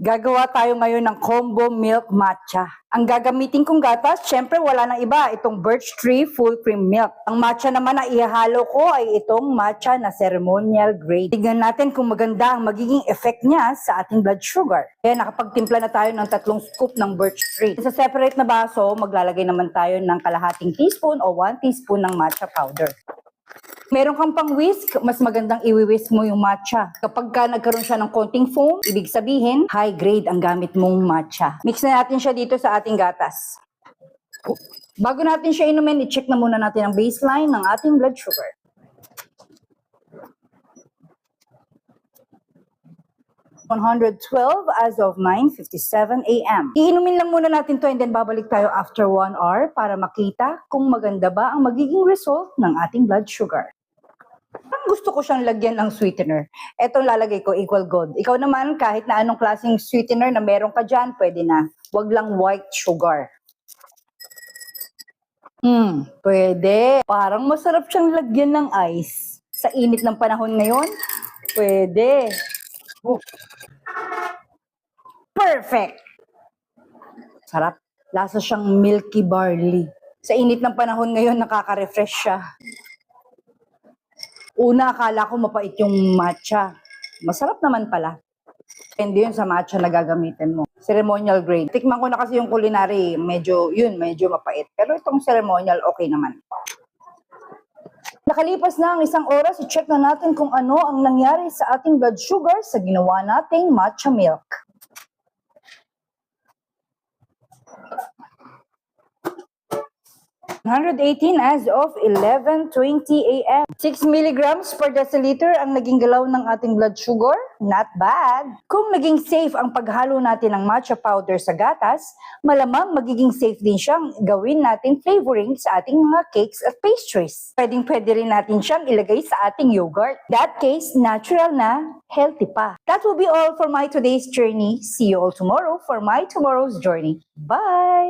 Gagawa tayo ngayon ng combo milk matcha. Ang gagamitin kong gatas, syempre wala nang iba, itong birch tree full cream milk. Ang matcha naman na ihalo ko ay itong matcha na ceremonial grade. Tignan natin kung maganda ang magiging effect niya sa ating blood sugar. Kaya nakapagtimpla na tayo ng 3 scoop ng birch tree. Sa separate na baso, maglalagay naman tayo ng kalahating teaspoon o 1 teaspoon ng matcha powder. Meron kang pang whisk, mas magandang i-whisk mo yung matcha. Kapag nagkaroon siya ng konting foam, ibig sabihin, high grade ang gamit mong matcha. Mix na natin siya dito sa ating gatas. Bago natin siya inumin, i-check na muna natin ang baseline ng ating blood sugar. $112 as of 9:57 a.m. Iinumin lang muna natin to and then babalik tayo after 1 hour para makita kung maganda ba ang magiging result ng ating blood sugar. Ang gusto ko siyang lagyan ng sweetener. Etong lalagay ko, Equal Gold. Ikaw naman, kahit na anong klaseng sweetener na meron ka dyan, pwede na. Huwag lang white sugar. Pwede. Parang masarap siyang lagyan ng ice. Sa init ng panahon ngayon, pwede. Perfect! Sarap. Lasa siyang milky barley. Sa init ng panahon ngayon, nakaka-refresh siya. Una, akala ko mapait yung matcha. Masarap naman pala. Hindi yun sa matcha na gagamitin mo. Ceremonial grade. Tikman ko na kasi yung culinary. Medyo mapait. Pero itong ceremonial, okay naman. Nakalipas na ang 1 oras, i-check na natin kung ano ang nangyari sa ating blood sugar sa ginawa nating matcha milk. $118 as of 11:20 a.m. 6 milligrams per deciliter ang naging galaw ng ating blood sugar. Not bad. Kung naging safe ang paghalo natin ng matcha powder sa gatas, malamang magiging safe din siyang gawin natin flavoring sa ating mga cakes at pastries. Pwede rin natin siyang ilagay sa ating yogurt. That case, natural na, healthy pa. That will be all for my today's journey. See you all tomorrow for my tomorrow's journey. Bye!